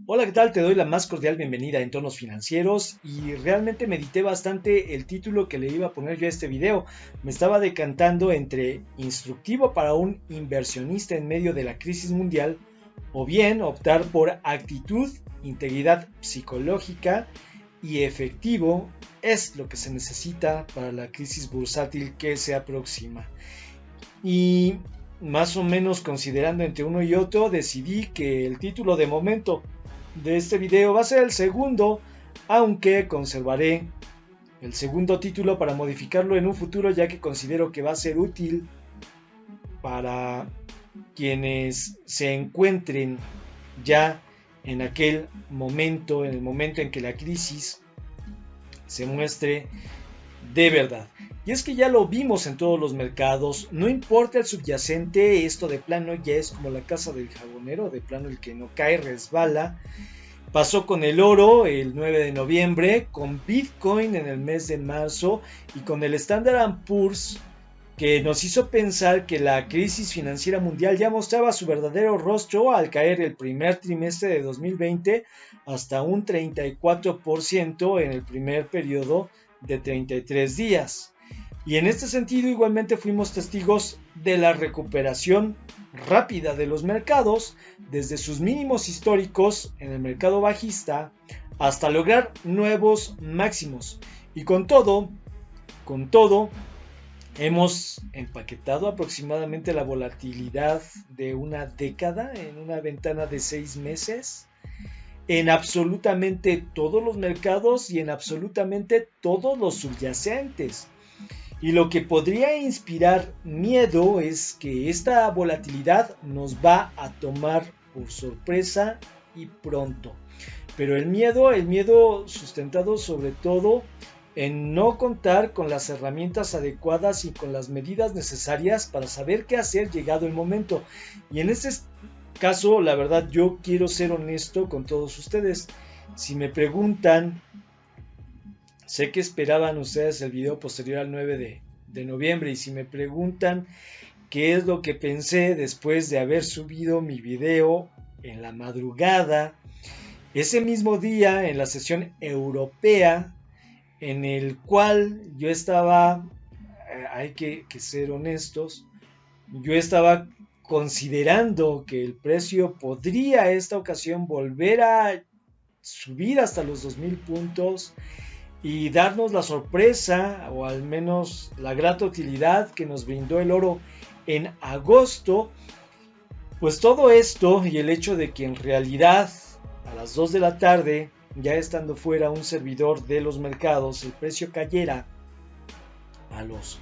Hola, ¿qué tal? Te doy la más cordial bienvenida a Entornos Financieros y realmente medité bastante el título que le iba a poner yo a este video. Me estaba decantando entre instructivo para un inversionista en medio de la crisis mundial o bien optar por actitud, integridad psicológica y efectivo es lo que se necesita para la crisis bursátil que se aproxima. Y más o menos considerando entre uno y otro, decidí que el título de momento de este video va a ser el segundo, aunque conservaré el segundo título para modificarlo en un futuro, ya que considero que va a ser útil para quienes se encuentren ya en aquel momento, en el momento en que la crisis se muestre de verdad. Y es que ya lo vimos en todos los mercados, no importa el subyacente, esto de plano ya es como la casa del jabonero, de plano el que no cae resbala. Pasó con el oro el 9 de noviembre, con Bitcoin en el mes de marzo y con el Standard & Poor's, que nos hizo pensar que la crisis financiera mundial ya mostraba su verdadero rostro al caer el primer trimestre de 2020 hasta un 34% en el primer periodo de 33 días. Y en este sentido igualmente fuimos testigos de la recuperación rápida de los mercados desde sus mínimos históricos en el mercado bajista hasta lograr nuevos máximos. Y con todo, hemos empaquetado aproximadamente la volatilidad de una década en una ventana de 6 meses en absolutamente todos los mercados y en absolutamente todos los subyacentes. Y lo que podría inspirar miedo es que esta volatilidad nos va a tomar por sorpresa y pronto. Pero el miedo sustentado sobre todo en no contar con las herramientas adecuadas y con las medidas necesarias para saber qué hacer llegado el momento. Y en este caso, la verdad, yo quiero ser honesto con todos ustedes. Si me preguntan, sé que esperaban ustedes el video posterior al 9 de noviembre y si me preguntan qué es lo que pensé después de haber subido mi video en la madrugada, ese mismo día en la sesión europea, en el cual yo estaba, hay que ser honestos, yo estaba considerando que el precio podría esta ocasión volver a subir hasta los 2000 puntos y darnos la sorpresa o al menos la grata utilidad que nos brindó el oro en agosto. Pues todo esto y el hecho de que en realidad a las 2 de la tarde, ya estando fuera un servidor de los mercados, el precio cayera a los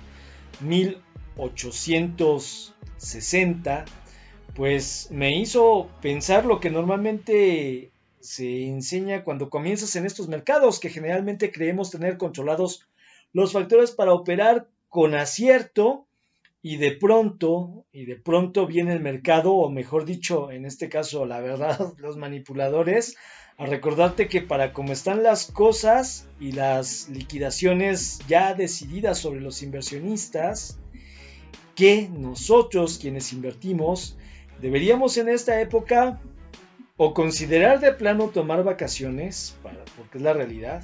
1860, pues me hizo pensar lo que normalmente se enseña cuando comienzas en estos mercados, que generalmente creemos tener controlados los factores para operar con acierto y de pronto viene el mercado, o mejor dicho, en este caso, la verdad, los manipuladores, a recordarte que para como están las cosas y las liquidaciones ya decididas sobre los inversionistas, que nosotros quienes invertimos deberíamos en esta época o considerar de plano tomar vacaciones, porque es la realidad,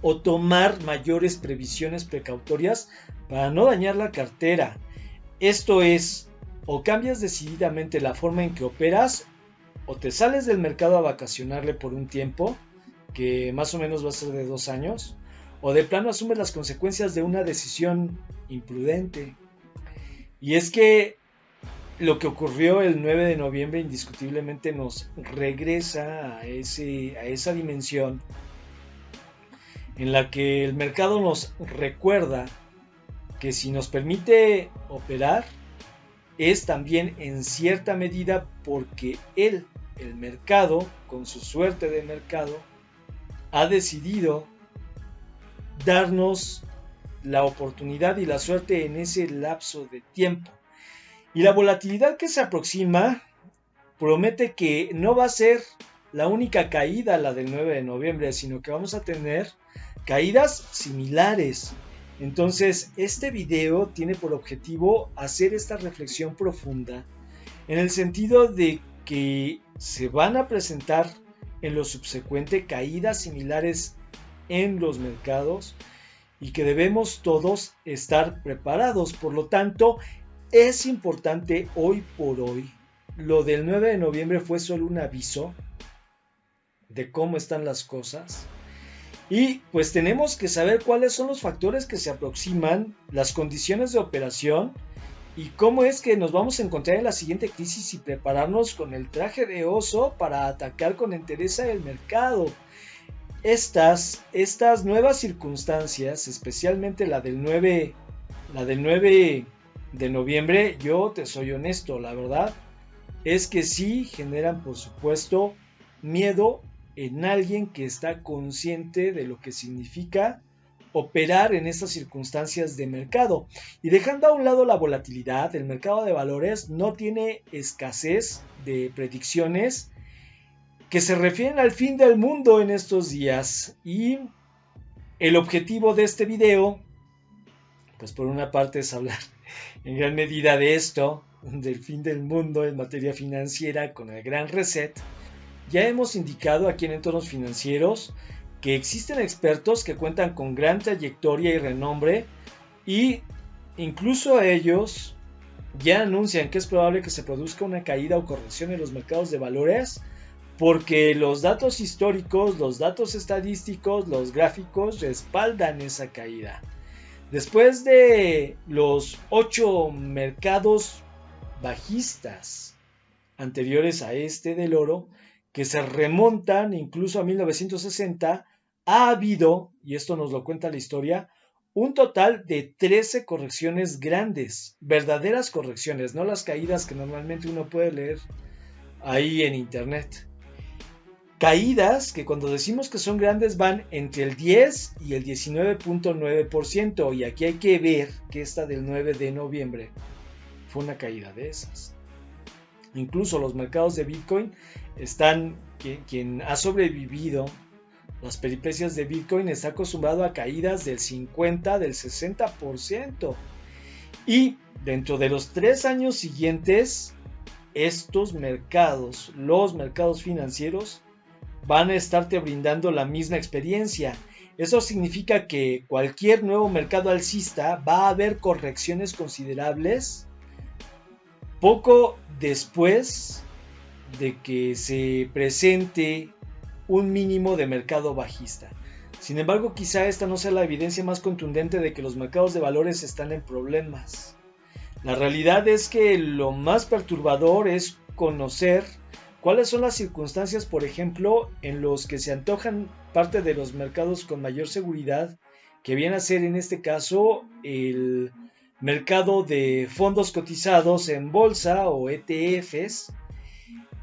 o tomar mayores previsiones precautorias para no dañar la cartera. Esto es, o cambias decididamente la forma en que operas, o te sales del mercado a vacacionarle por un tiempo, que más o menos va a ser de 2 años, o de plano asumes las consecuencias de una decisión imprudente. Y es que lo que ocurrió el 9 de noviembre indiscutiblemente nos regresa a esa dimensión en la que el mercado nos recuerda que si nos permite operar es también en cierta medida porque el mercado, con su suerte de mercado, ha decidido darnos la oportunidad y la suerte en ese lapso de tiempo. Y la volatilidad que se aproxima promete que no va a ser la única caída la del 9 de noviembre, sino que vamos a tener caídas similares. Entonces, este video tiene por objetivo hacer esta reflexión profunda en el sentido de que se van a presentar en lo subsecuente caídas similares en los mercados y que debemos todos estar preparados. Por lo tanto, es importante hoy por hoy. Lo del 9 de noviembre fue solo un aviso de cómo están las cosas. Y pues tenemos que saber cuáles son los factores que se aproximan, las condiciones de operación y cómo es que nos vamos a encontrar en la siguiente crisis y prepararnos con el traje de oso para atacar con entereza el mercado. Estas nuevas circunstancias, especialmente la del 9 de noviembre, yo te soy honesto, la verdad es que sí generan, por supuesto, miedo en alguien que está consciente de lo que significa operar en estas circunstancias de mercado. Y dejando a un lado la volatilidad, el mercado de valores no tiene escasez de predicciones que se refieren al fin del mundo en estos días. Y el objetivo de este video, pues por una parte es hablar en gran medida de esto, del fin del mundo en materia financiera con el gran reset. Ya hemos indicado aquí en Entornos Financieros que existen expertos que cuentan con gran trayectoria y renombre y incluso ellos ya anuncian que es probable que se produzca una caída o corrección en los mercados de valores porque los datos históricos, los datos estadísticos, los gráficos respaldan esa caída. Después de los 8 mercados bajistas anteriores a este del oro, que se remontan incluso a 1960, ha habido, y esto nos lo cuenta la historia, un total de 13 correcciones grandes, verdaderas correcciones, no las caídas que normalmente uno puede leer ahí en internet. Caídas que cuando decimos que son grandes van entre el 10 y el 19.9%, y aquí hay que ver que esta del 9 de noviembre fue una caída de esas. Incluso los mercados de Bitcoin quien ha sobrevivido las peripecias de Bitcoin está acostumbrado a caídas del 50, del 60%. Y dentro de los 3 años siguientes, estos mercados, los mercados financieros, van a estarte brindando la misma experiencia. Eso significa que cualquier nuevo mercado alcista va a haber correcciones considerables poco después de que se presente un mínimo de mercado bajista. Sin embargo, quizá esta no sea la evidencia más contundente de que los mercados de valores están en problemas. La realidad es que lo más perturbador es conocer cuáles son las circunstancias, por ejemplo, en los que se antojan parte de los mercados con mayor seguridad, que viene a ser en este caso el mercado de fondos cotizados en bolsa o ETFs,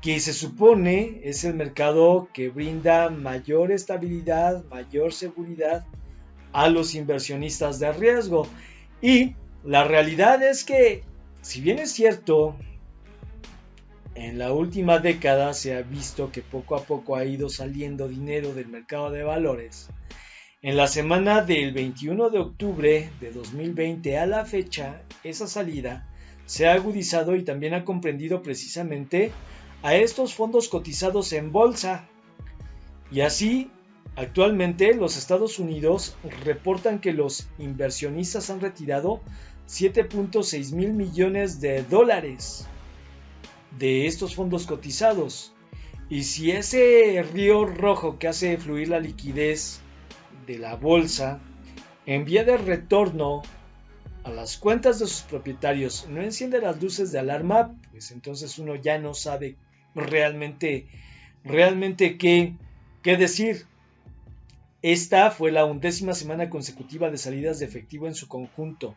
que se supone es el mercado que brinda mayor estabilidad, mayor seguridad a los inversionistas de riesgo. Y la realidad es que, si bien es cierto, en la última década se ha visto que poco a poco ha ido saliendo dinero del mercado de valores, en la semana del 21 de octubre de 2020 a la fecha, esa salida se ha agudizado y también ha comprendido precisamente a estos fondos cotizados en bolsa. Y así, actualmente los Estados Unidos reportan que los inversionistas han retirado 7.6 mil millones de dólares de estos fondos cotizados. Y si ese río rojo que hace fluir la liquidez de la bolsa en vía de retorno a las cuentas de sus propietarios no enciende las luces de alarma, pues entonces uno ya no sabe realmente qué decir. Esta fue la 11ª semana consecutiva de salidas de efectivo en su conjunto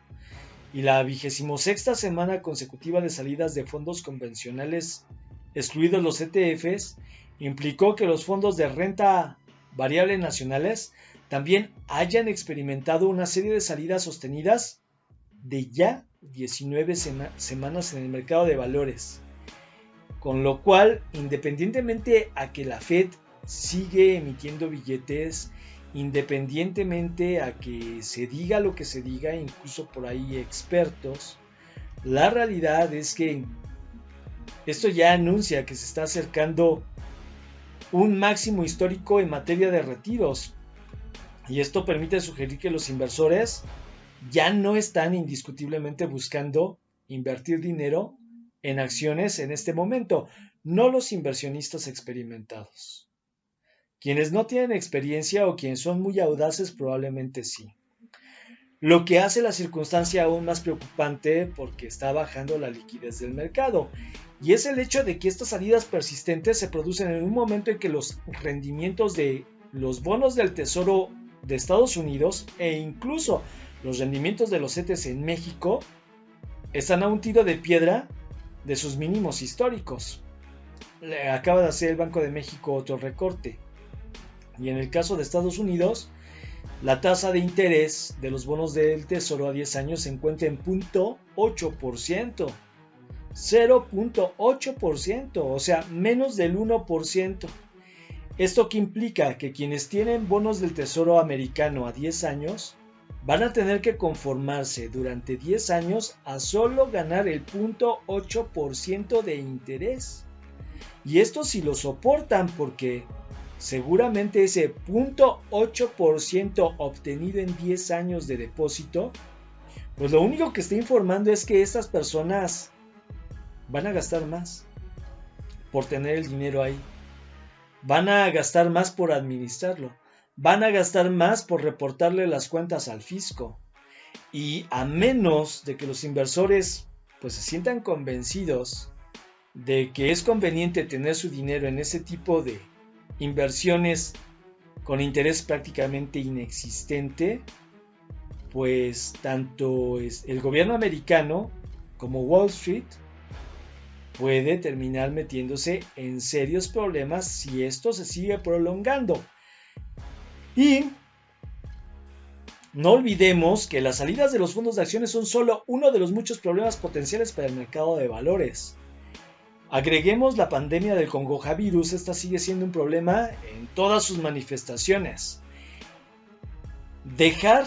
y la 26ª semana consecutiva de salidas de fondos convencionales, excluidos los ETFs, implicó que los fondos de renta variable nacionales también hayan experimentado una serie de salidas sostenidas de ya 19 semanas en el mercado de valores. Con lo cual, independientemente a que la Fed sigue emitiendo billetes, independientemente a que se diga lo que se diga, incluso por ahí expertos, la realidad es que Esto ya anuncia que se está acercando un máximo histórico en materia de retiros. Y esto permite sugerir que los inversores ya no están indiscutiblemente buscando invertir dinero en acciones en este momento, no los inversionistas experimentados. Quienes no tienen experiencia o quienes son muy audaces probablemente sí. Lo que hace la circunstancia aún más preocupante porque está bajando la liquidez del mercado. Y es el hecho de que estas salidas persistentes se producen en un momento en que los rendimientos de los bonos del Tesoro de Estados Unidos e incluso los rendimientos de los CETES en México están a un tiro de piedra de sus mínimos históricos. Acaba de hacer el Banco de México otro recorte. Y en el caso de Estados Unidos, la tasa de interés de los bonos del Tesoro a 10 años se encuentra en 0.8%. 0.8%, o sea, menos del 1%. Esto que implica que quienes tienen bonos del Tesoro americano a 10 años van a tener que conformarse durante 10 años a solo ganar el 0.8% de interés. Y esto si lo soportan, porque seguramente ese 0.8% obtenido en 10 años de depósito, pues lo único que está informando es que estas personas van a gastar más por tener el dinero ahí. Van a gastar más por administrarlo. Van a gastar más por reportarle las cuentas al fisco. Y a menos de que los inversores pues se sientan convencidos de que es conveniente tener su dinero en ese tipo de inversiones con interés prácticamente inexistente, pues tanto el gobierno americano como Wall Street puede terminar metiéndose en serios problemas si esto se sigue prolongando. Y no olvidemos que las salidas de los fondos de acciones son solo uno de los muchos problemas potenciales para el mercado de valores. Agreguemos la pandemia del coronavirus, esta sigue siendo un problema en todas sus manifestaciones. Dejar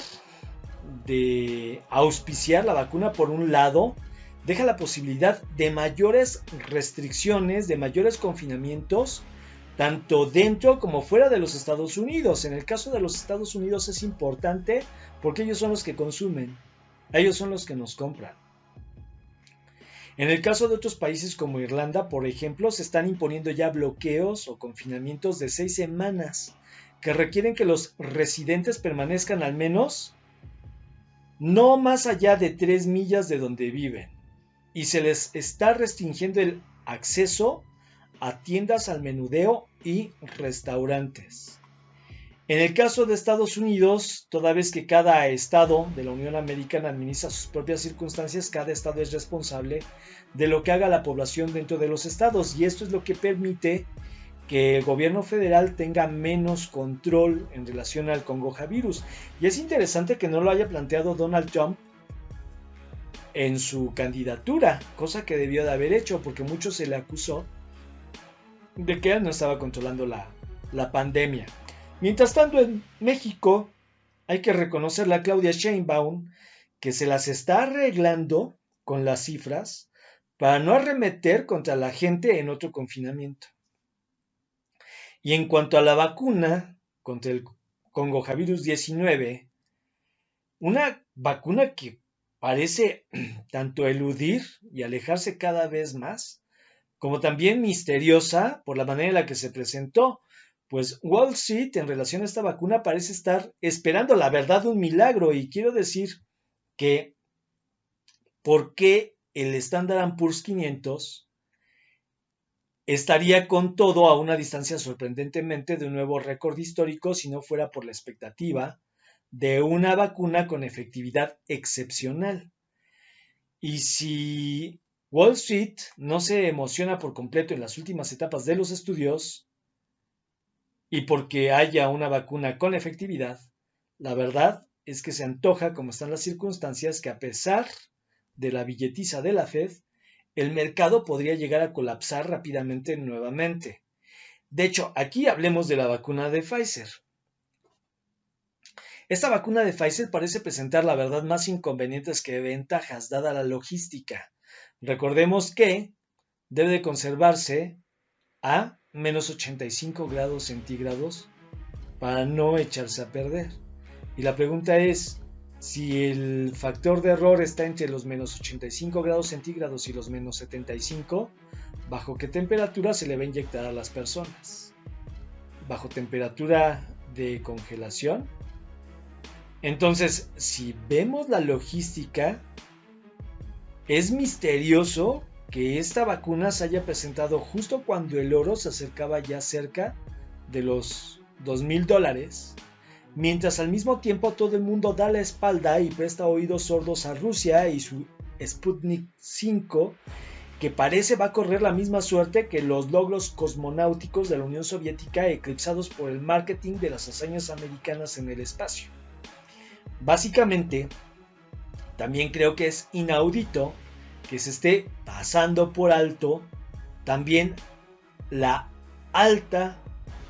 de auspiciar la vacuna por un lado deja la posibilidad de mayores restricciones, de mayores confinamientos, tanto dentro como fuera de los Estados Unidos. En el caso de los Estados Unidos es importante porque ellos son los que consumen, ellos son los que nos compran. En el caso de otros países como Irlanda, por ejemplo, se están imponiendo ya bloqueos o confinamientos de 6 semanas que requieren que los residentes permanezcan al menos no más allá de 3 millas de donde viven. Y se les está restringiendo el acceso a tiendas al menudeo y restaurantes. En el caso de Estados Unidos, toda vez que cada estado de la Unión Americana administra sus propias circunstancias, cada estado es responsable de lo que haga la población dentro de los estados, y esto es lo que permite que el gobierno federal tenga menos control en relación al coronavirus. Y es interesante que no lo haya planteado Donald Trump en su candidatura, cosa que debió de haber hecho, porque mucho se le acusó de que él no estaba controlando la pandemia. Mientras tanto, en México hay que reconocerle a Claudia Sheinbaum que se las está arreglando con las cifras para no arremeter contra la gente en otro confinamiento. Y en cuanto a la vacuna contra el coronavirus 19, una vacuna que parece tanto eludir y alejarse cada vez más, como también misteriosa por la manera en la que se presentó, pues Wall Street en relación a esta vacuna parece estar esperando la verdad un milagro, y quiero decir que ¿por qué el Standard & Poor's 500 estaría con todo a una distancia sorprendentemente de un nuevo récord histórico si no fuera por la expectativa de una vacuna con efectividad excepcional? Y si Wall Street no se emociona por completo en las últimas etapas de los estudios y porque haya una vacuna con efectividad, la verdad es que se antoja, como están las circunstancias, que a pesar de la billetiza de la Fed, el mercado podría llegar a colapsar rápidamente nuevamente. De hecho, aquí hablemos de la vacuna de Pfizer. Esta vacuna de Pfizer parece presentar, la verdad, más inconvenientes que ventajas, dada la logística. Recordemos que debe de conservarse a menos 85 grados centígrados para no echarse a perder. Y la pregunta es, si el factor de error está entre los menos 85 grados centígrados y los menos 75, ¿bajo qué temperatura se le va a inyectar a las personas? ¿Bajo temperatura de congelación? Entonces, si vemos la logística, es misterioso que esta vacuna se haya presentado justo cuando el oro se acercaba ya cerca de los $2,000, mientras al mismo tiempo todo el mundo da la espalda y presta oídos sordos a Rusia y su Sputnik 5, que parece va a correr la misma suerte que los logros cosmonáuticos de la Unión Soviética eclipsados por el marketing de las hazañas americanas en el espacio. Básicamente, también creo que es inaudito que se esté pasando por alto también la alta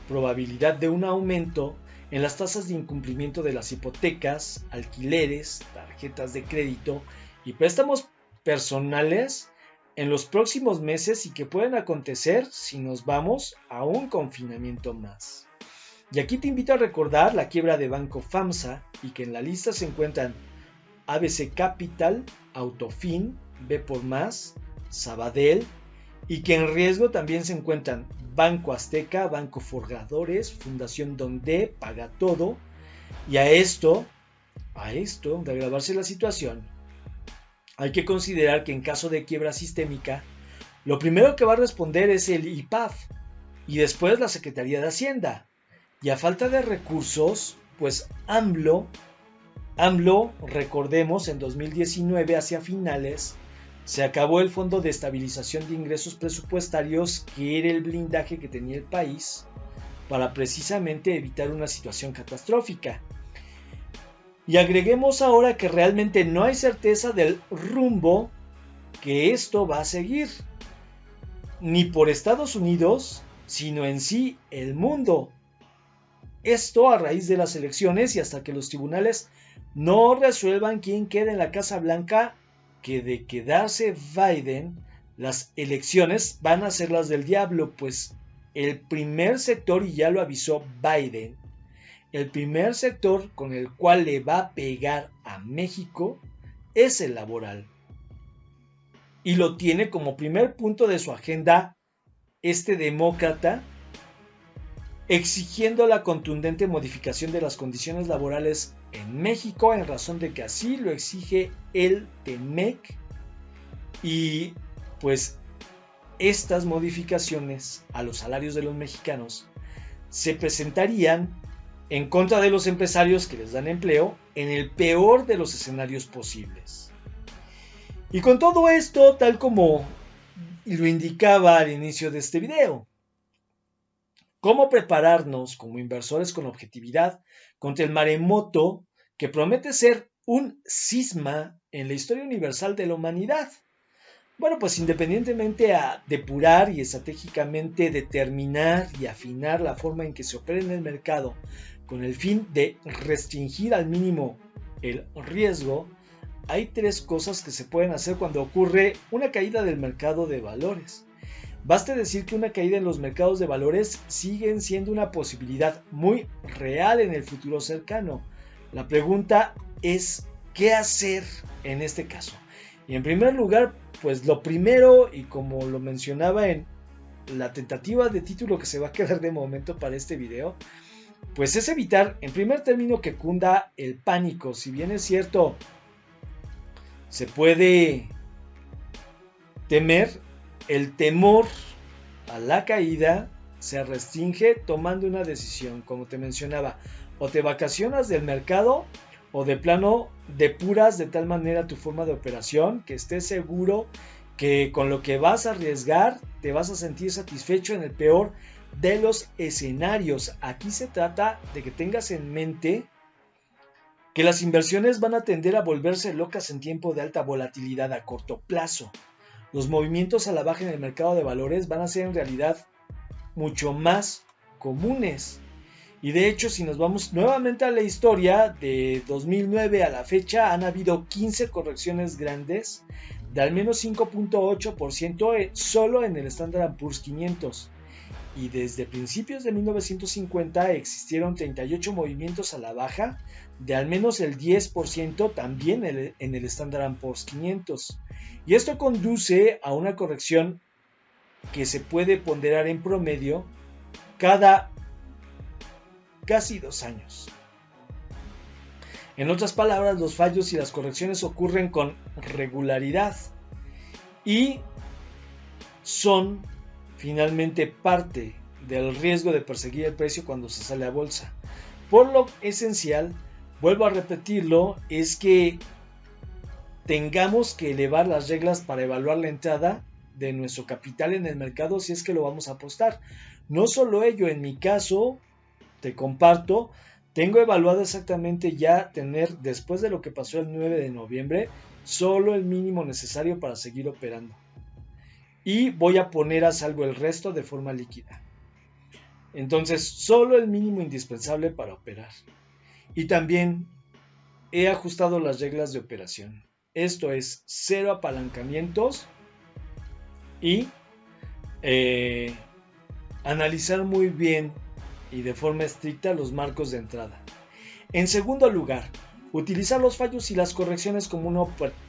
probabilidad de un aumento en las tasas de incumplimiento de las hipotecas, alquileres, tarjetas de crédito y préstamos personales en los próximos meses y que pueden acontecer si nos vamos a un confinamiento más. Y aquí te invito a recordar la quiebra de Banco FAMSA y que en la lista se encuentran ABC Capital, Autofin, B por Más, Sabadell, y que en riesgo también se encuentran Banco Azteca, Banco Forjadores, Fundación Donde, Paga Todo, y a esto, de agravarse la situación, hay que considerar que en caso de quiebra sistémica, lo primero que va a responder es el IPAF y después la Secretaría de Hacienda. Y a falta de recursos, pues AMLO, recordemos, en 2019 hacia finales, se acabó el Fondo de Estabilización de Ingresos Presupuestarios, que era el blindaje que tenía el país para precisamente evitar una situación catastrófica. Y agreguemos ahora que realmente no hay certeza del rumbo que esto va a seguir, ni por Estados Unidos, sino en sí el mundo. Esto a raíz de las elecciones y hasta que los tribunales no resuelvan quién queda en la Casa Blanca, que de quedarse Biden, las elecciones van a ser las del diablo, pues el primer sector, y ya lo avisó Biden, el primer sector con el cual le va a pegar a México es el laboral. Y lo tiene como primer punto de su agenda este demócrata, exigiendo la contundente modificación de las condiciones laborales en México en razón de que así lo exige el TEMEC. Y pues estas modificaciones a los salarios de los mexicanos se presentarían en contra de los empresarios que les dan empleo en el peor de los escenarios posibles. Y con todo esto, tal como lo indicaba al inicio de este video, ¿cómo prepararnos como inversores con objetividad contra el maremoto que promete ser un cisma en la historia universal de la humanidad? Bueno, pues independientemente a depurar y estratégicamente determinar y afinar la forma en que se opera en el mercado con el fin de restringir al mínimo el riesgo, hay tres cosas que se pueden hacer cuando ocurre una caída del mercado de valores. Baste decir que una caída en los mercados de valores siguen siendo una posibilidad muy real en el futuro cercano. La pregunta es, ¿qué hacer en este caso? Y en primer lugar, pues lo primero, y como lo mencionaba en la tentativa de título que se va a quedar de momento para este video, pues es evitar en primer término que cunda el pánico. Si bien es cierto, se puede temer, el temor a la caída se restringe tomando una decisión, como te mencionaba, o te vacacionas del mercado o de plano depuras de tal manera tu forma de operación que estés seguro que con lo que vas a arriesgar te vas a sentir satisfecho en el peor de los escenarios. Aquí se trata de que tengas en mente que las inversiones van a tender a volverse locas en tiempo de alta volatilidad a corto plazo. Los movimientos a la baja en el mercado de valores van a ser en realidad mucho más comunes. Y de hecho, si nos vamos nuevamente a la historia, de 2009 a la fecha han habido 15 correcciones grandes de al menos 5.8% solo en el Standard & Poor's 500. Y desde principios de 1950 existieron 38 movimientos a la baja de al menos el 10% también en el Standard & Poor's 500. Y esto conduce a una corrección que se puede ponderar en promedio cada casi 2 años. En otras palabras, los fallos y las correcciones ocurren con regularidad y son finalmente parte del riesgo de perseguir el precio cuando se sale a bolsa. Por lo esencial, vuelvo a repetirlo, es que tengamos que elevar las reglas para evaluar la entrada de nuestro capital en el mercado si es que lo vamos a apostar. No solo ello, en mi caso, te comparto, tengo evaluado exactamente ya tener, después de lo que pasó el 9 de noviembre, solo el mínimo necesario para seguir operando. Y voy a poner a salvo el resto de forma líquida. Entonces, solo el mínimo indispensable para operar. Y también he ajustado las reglas de operación. Esto es, 0 apalancamientos y analizar muy bien y de forma estricta los marcos de entrada. En segundo lugar, utilizar los fallos y las correcciones como una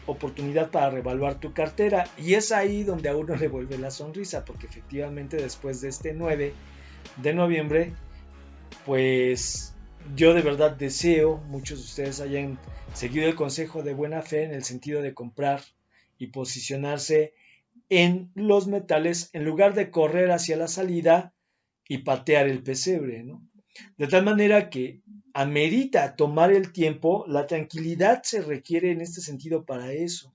oportunidad para reevaluar tu cartera, y es ahí donde a uno le vuelve la sonrisa, porque efectivamente después de este 9 de noviembre, pues yo de verdad deseo muchos de ustedes hayan seguido el consejo de buena fe en el sentido de comprar y posicionarse en los metales en lugar de correr hacia la salida y patear el pesebre, ¿no? De tal manera que amerita tomar el tiempo, la tranquilidad se requiere en este sentido para eso,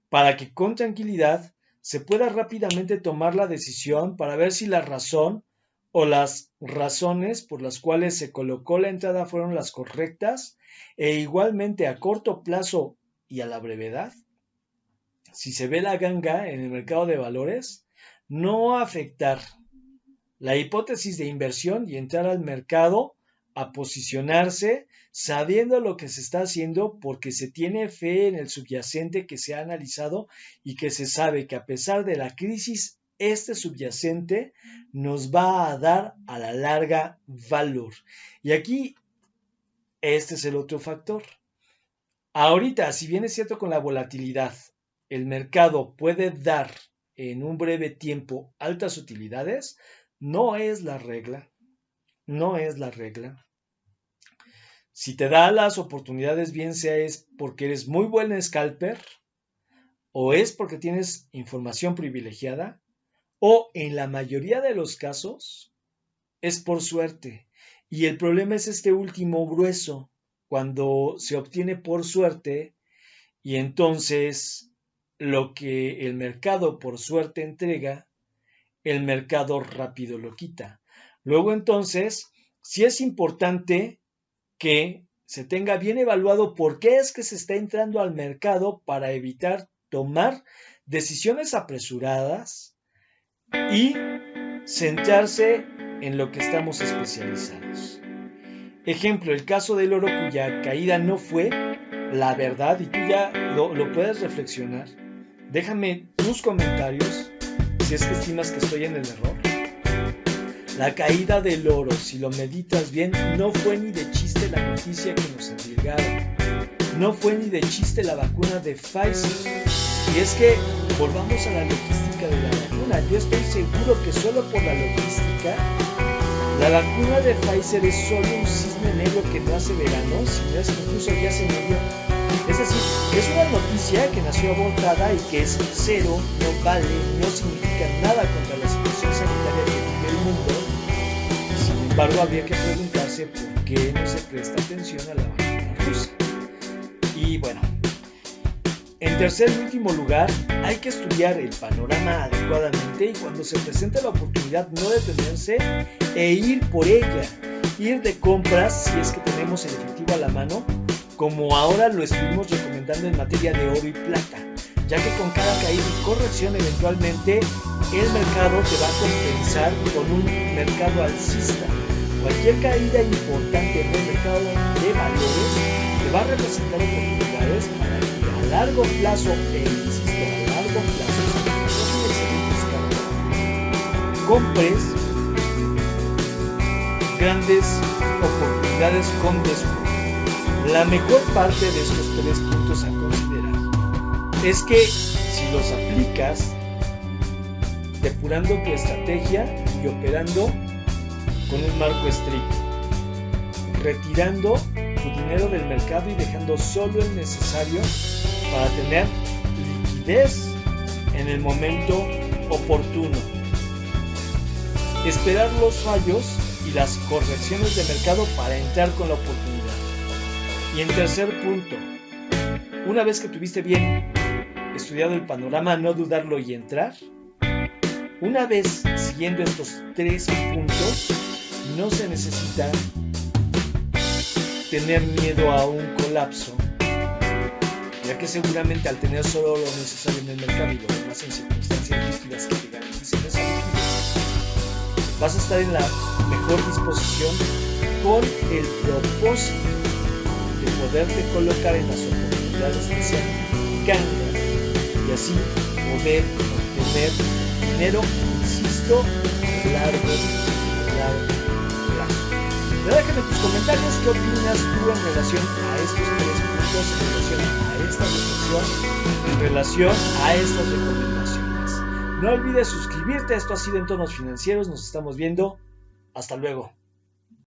para que con tranquilidad se pueda rápidamente tomar la decisión para ver si la razón o las razones por las cuales se colocó la entrada fueron las correctas, e igualmente a corto plazo y a la brevedad, si se ve la ganga en el mercado de valores, no afectar la hipótesis de inversión y entrar al mercado a posicionarse sabiendo lo que se está haciendo, porque se tiene fe en el subyacente que se ha analizado y que se sabe que a pesar de la crisis, este subyacente nos va a dar a la larga valor. Y aquí, este es el otro factor. Ahorita, si bien es cierto con la volatilidad, el mercado puede dar en un breve tiempo altas utilidades, no es la regla. No es la regla. Si te da las oportunidades, bien sea es porque eres muy buen scalper, o es porque tienes información privilegiada, o en la mayoría de los casos es por suerte. Y el problema es este último grueso, cuando se obtiene por suerte y entonces lo que el mercado por suerte entrega, el mercado rápido lo quita. Luego entonces, sí es importante que se tenga bien evaluado por qué es que se está entrando al mercado para evitar tomar decisiones apresuradas y centrarse en lo que estamos especializados. Ejemplo, el caso del oro cuya caída no fue la verdad, y tú ya lo puedes reflexionar. Déjame tus comentarios si es que estimas que estoy en el error. La caída del oro, si lo meditas bien, no fue ni de chiste la noticia que nos endilgaron. No fue ni de chiste la vacuna de Pfizer. Y es que volvamos a la logística de la vacuna. Yo estoy seguro que solo por la logística, la vacuna de Pfizer es solo un cisne negro que no hace verano, sino es que incluso ya se murió. Es decir, es una noticia que nació abortada y que es cero, no vale, no significa nada contra la situación sanitaria que vive el mundo. Sin embargo, habría que preguntarse por qué no se presta atención a la vacuna rusa. Y bueno, en tercer y último lugar, hay que estudiar el panorama adecuadamente y cuando se presente la oportunidad no detenerse e ir por ella. Ir de compras si es que tenemos el efectivo a la mano, como ahora lo estuvimos recomendando en materia de oro y plata, ya que con cada caída y corrección eventualmente el mercado te va a compensar con un mercado alcista. Cualquier caída importante en el mercado de valores te va a representar oportunidades para que a largo plazo, e insisto, largo plazo, compres grandes oportunidades con descuento. La mejor parte de estos 3 puntos a considerar es que si los aplicas depurando tu estrategia y operando con un marco estricto, retirando tu dinero del mercado y dejando solo el necesario para tener liquidez en el momento oportuno. Esperar los fallos y las correcciones de mercado para entrar con la oportunidad. Y en tercer punto, una vez que tuviste bien estudiado el panorama, no dudarlo y entrar. Una vez siguiendo estos 3 puntos, no se necesita tener miedo a un colapso, ya que seguramente al tener solo lo necesario en el mercado y lo demás en circunstancias líquidas que te garanticen esa liquidez, vas a estar en la mejor disposición con el propósito de poderte colocar en las oportunidades que sean ganas y así poder obtener dinero, insisto, a largo plazo. Déjame tus comentarios qué opinas tú en relación a estos 3 puntos, en relación a esta reflexión, en relación a estas recomendaciones. No olvides suscribirte, esto ha sido Entornos Financieros, nos estamos viendo, hasta luego.